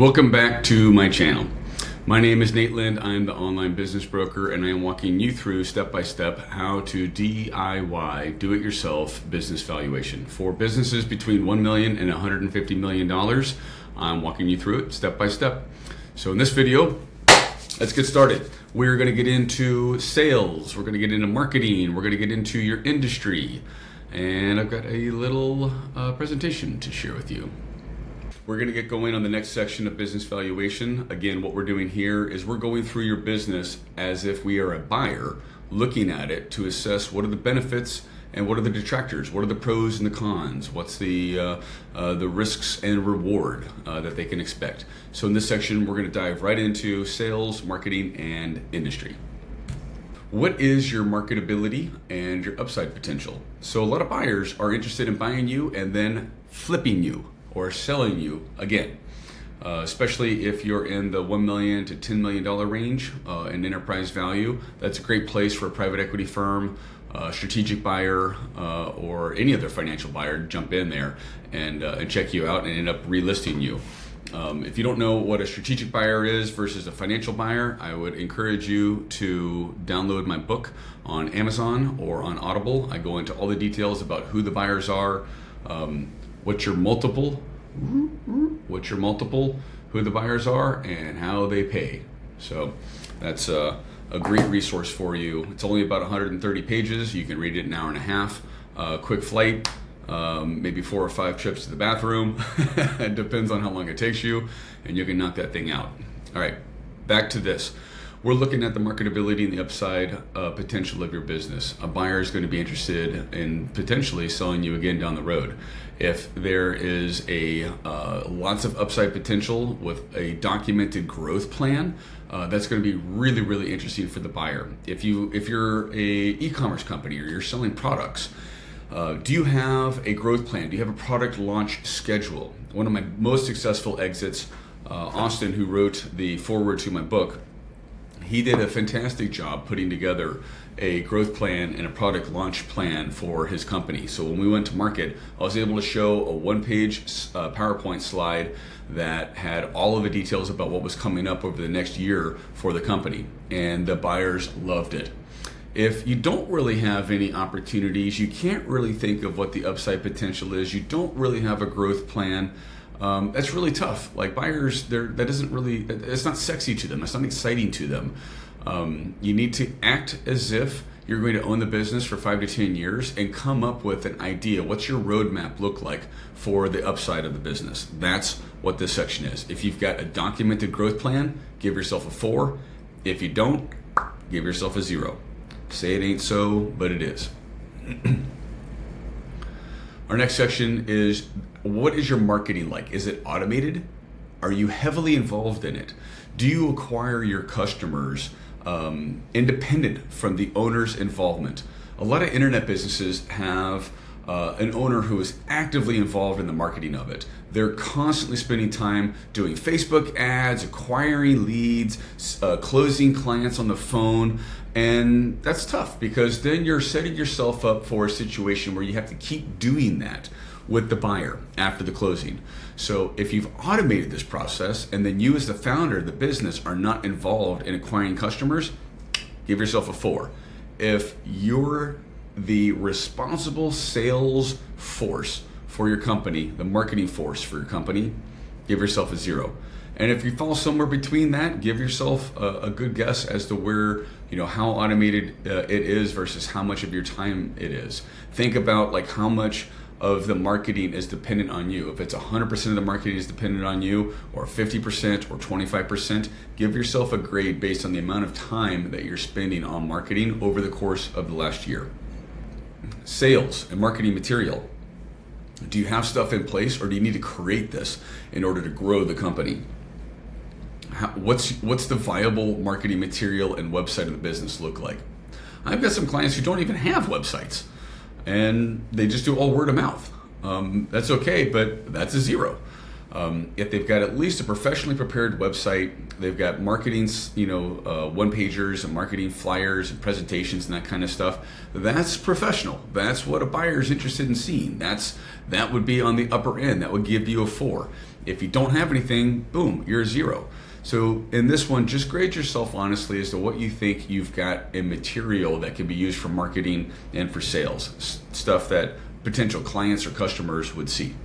Welcome back to my channel. My name is Nate Lind. I'm the online business broker, and I am walking you through step by step how to DIY, do-it-yourself business valuation for businesses between $1 million and $150 million. I'm walking you through it step by step. So in this video, let's get started. We're going to get into sales. We're going to get into marketing. We're going to get into your industry. And I've got a little presentation to share with you. We're going to get going on the next section of business valuation. Again, what we're doing here is we're going through your business as if we are a buyer, looking at it to assess what are the benefits and what are the detractors, what are the pros and the cons, what's the risks and reward that they can expect. So in this section, we're going to dive right into sales, marketing, and industry. What is your marketability and your upside potential? So a lot of buyers are interested in buying you and then flipping you or selling you again, especially if you're in the $1 million to $10 million range in enterprise value. That's a great place for a private equity firm, strategic buyer, or any other financial buyer to jump in there and check you out and end up relisting you. If you don't know what a strategic buyer is versus a financial buyer, I would encourage you to download my book on Amazon or on Audible. I go into all the details about who the buyers are, what's your multiple, who the buyers are, and how they pay. So that's a great resource for you. It's only about 130 pages. You can read it in an hour and a half. Quick flight, maybe 4 or 5 trips to the bathroom. It depends on how long it takes you, and you can knock that thing out. All right, back to this. We're looking at the marketability and the upside potential of your business. A buyer is going to be interested in potentially selling you again down the road. If there is lots of upside potential with a documented growth plan, that's going to be really, really interesting for the buyer. If you're a e-commerce company or you're selling products, do you have a growth plan? Do you have a product launch schedule? One of my most successful exits, Austin, who wrote the foreword to my book, he did a fantastic job putting together a growth plan and a product launch plan for his company. So when we went to market, I was able to show a one-page PowerPoint slide that had all of the details about what was coming up over the next year for the company, and the buyers loved it. If you don't really have any opportunities, you can't really think of what the upside potential is, you don't really have a growth plan, that's really tough. Like buyers, it's not sexy to them. It's not exciting to them. You need to act as if you're going to own the business for 5 to 10 years and come up with an idea. What's your roadmap look like for the upside of the business? That's what this section is. If you've got a documented growth plan, give yourself a 4. If you don't, give yourself a 0. Say it ain't so, but it is. Our next section is, what is your marketing like? Is it automated? Are you heavily involved in it? Do you acquire your customers independent from the owner's involvement? A lot of internet businesses have an owner who is actively involved in the marketing of it. They're constantly spending time doing Facebook ads, acquiring leads, closing clients on the phone. And that's tough because then you're setting yourself up for a situation where you have to keep doing that with the buyer after the closing. So if you've automated this process and then you as the founder of the business are not involved in acquiring customers, give yourself a 4. If you're the responsible sales force for your company, the marketing force for your company, give yourself a 0. And if you fall somewhere between that, give yourself a good guess as to where, how automated it is versus how much of your time it is. Think about like how much of the marketing is dependent on you. If it's 100% of the marketing is dependent on you, or 50% or 25%, give yourself a grade based on the amount of time that you're spending on marketing over the course of the last year. Sales and marketing material. Do you have stuff in place, or do you need to create this in order to grow the company? What's the viable marketing material and website of the business look like? I've got some clients who don't even have websites, and they just do all word of mouth. That's okay, but that's a 0. If they've got at least a professionally prepared website, they've got marketing, one-pagers and marketing flyers and presentations and that kind of stuff, that's professional. That's what a buyer is interested in seeing. That would be on the upper end. That would give you a 4. If you don't have anything, boom, you're a 0. So in this one, just grade yourself honestly as to what you think you've got in material that can be used for marketing and for sales, stuff that potential clients or customers would see.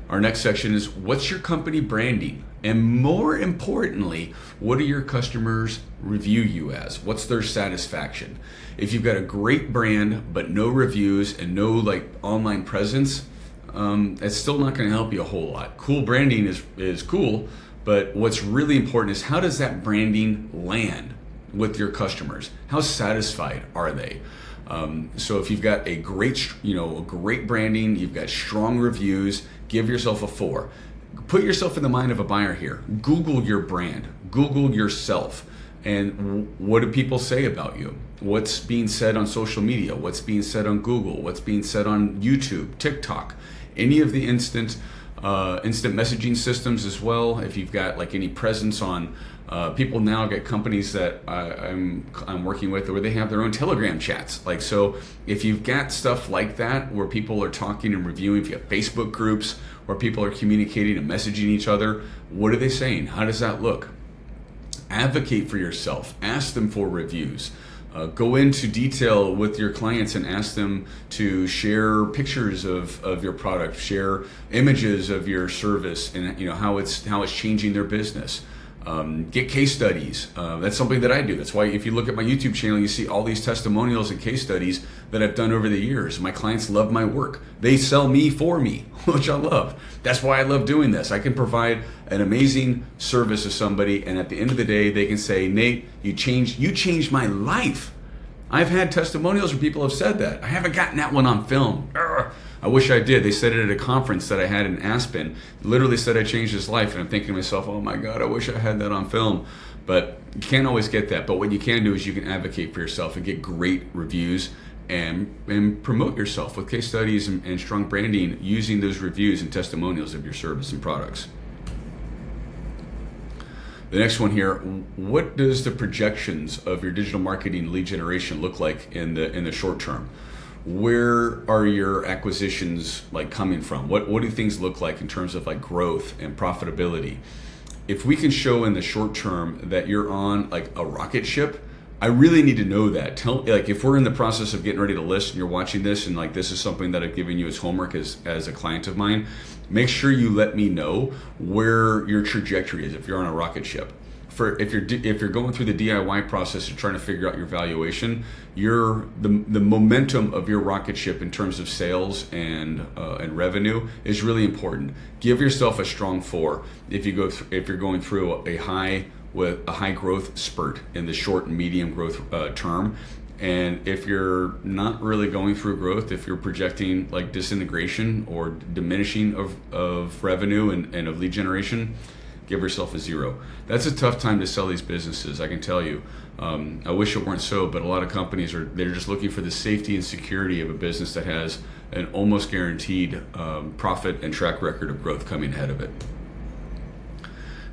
Our next section is, what's your company branding? And more importantly, what do your customers review you as? What's their satisfaction? If you've got a great brand but no reviews and no online presence, it's still not going to help you a whole lot. Cool branding is cool, but what's really important is, how does that branding land with your customers? How satisfied are they? So if you've got a great branding, you've got strong reviews, give yourself a 4. Put yourself in the mind of a buyer here. Google your brand. Google yourself. And what do people say about you? What's being said on social media? What's being said on Google? What's being said on YouTube, TikTok? Any of the instant messaging systems as well. If you've got any presence on, people now get companies that I'm working with where they have their own Telegram chats. So if you've got stuff like that where people are talking and reviewing, if you have Facebook groups where people are communicating and messaging each other, what are they saying? How does that look? Advocate for yourself. Ask them for reviews. Go into detail with your clients and ask them to share pictures of your product, share images of your service, and how it's changing their business. Get case studies. That's something that I do. That's why if you look at my YouTube channel, you see all these testimonials and case studies that I've done over the years. My clients love my work. They sell me for me, which I love. That's why I love doing this. I can provide an amazing service to somebody, and at the end of the day, they can say, Nate, you changed my life. I've had testimonials where people have said that. I haven't gotten that one on film. I wish I did. They said it at a conference that I had in Aspen. Literally said I changed his life, and I'm thinking to myself, oh my God, I wish I had that on film. But you can't always get that. But what you can do is you can advocate for yourself and get great reviews and promote yourself with case studies and strong branding using those reviews and testimonials of your service and products. The next one here, what does the projections of your digital marketing lead generation look like in the short term? Where are your acquisitions coming from? What do things look like in terms of growth and profitability? If we can show in the short term that you're on a rocket ship, I really need to know that. If we're in the process of getting ready to list and you're watching this and this is something that I've given you as homework as a client of mine, make sure you let me know where your trajectory is if you're on a rocket ship. If you're going through the DIY process and trying to figure out your valuation, the momentum of your rocket ship in terms of sales and revenue is really important. Give yourself a strong 4 if you're going through a high growth spurt in the short and medium growth term. And if you're not really going through growth, if you're projecting disintegration or diminishing of revenue and of lead generation, give yourself a 0. That's a tough time to sell these businesses, I can tell you. I wish it weren't so, but a lot of companies they're just looking for the safety and security of a business that has an almost guaranteed profit and track record of growth coming ahead of it.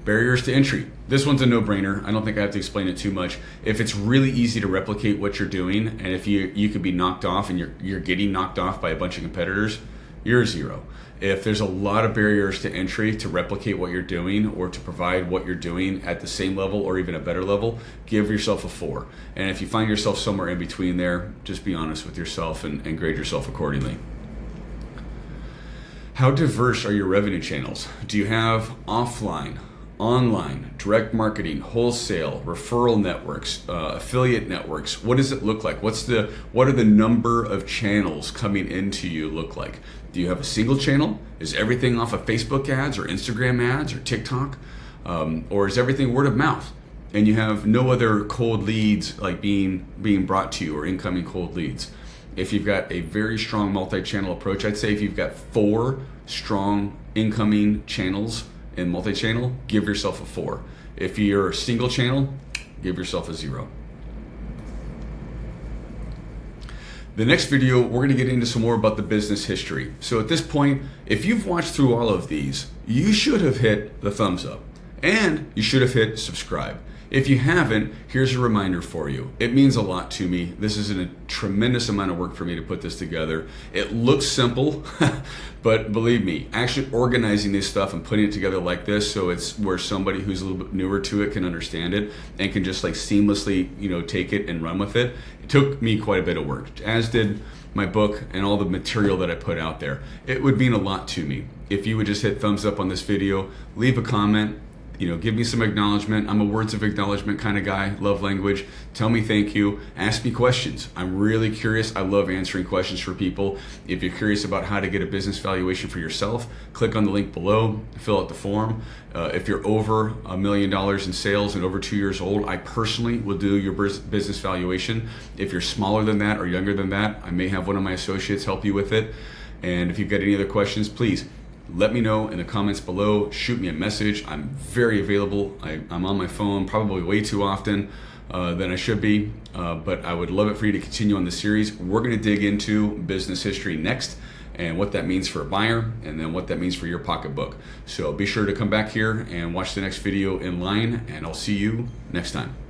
Barriers to entry. This one's a no-brainer. I don't think I have to explain it too much. If it's really easy to replicate what you're doing, and if you could be knocked off and you're getting knocked off by a bunch of competitors, you're a 0. If there's a lot of barriers to entry to replicate what you're doing or to provide what you're doing at the same level or even a better level, give yourself a 4. And if you find yourself somewhere in between there, just be honest with yourself and grade yourself accordingly. How diverse are your revenue channels? Do you have offline, online, direct marketing, wholesale, referral networks, affiliate networks? What does it look like? What are the number of channels coming into you look like? Do you have a single channel? Is everything off of Facebook ads or Instagram ads or TikTok? Or is everything word of mouth? And you have no other cold leads being brought to you or incoming cold leads. If you've got a very strong multi-channel approach, I'd say if you've got 4 strong incoming channels in multi-channel, give yourself a 4. If you're a single channel, give yourself a 0. The next video, we're going to get into some more about the business history. So at this point, if you've watched through all of these, you should have hit the thumbs up and you should have hit subscribe. If you haven't, here's a reminder for you. It means a lot to me. This is a tremendous amount of work for me to put this together. It looks simple, but believe me, actually organizing this stuff and putting it together like this so it's where somebody who's a little bit newer to it can understand it and can just like seamlessly, take it and run with it. It took me quite a bit of work, as did my book and all the material that I put out there. It would mean a lot to me if you would just hit thumbs up on this video, leave a comment, give me some acknowledgement. I'm a words of acknowledgement kind of guy, love language. Tell me thank you, ask me questions. I'm really curious. I love answering questions for people. If you're curious about how to get a business valuation for yourself, click on the link below, fill out the form. If you're over $1 million in sales and over 2 years old, I personally will do your business valuation. If you're smaller than that or younger than that, I may have one of my associates help you with it. And if you've got any other questions, please let me know in the comments below. Shoot me a message. I'm very available. I'm on my phone probably way too often than I should be, but I would love it for you to continue on the series. We're going to dig into business history next and what that means for a buyer and then what that means for your pocketbook. So be sure to come back here and watch the next video in line, and I'll see you next time.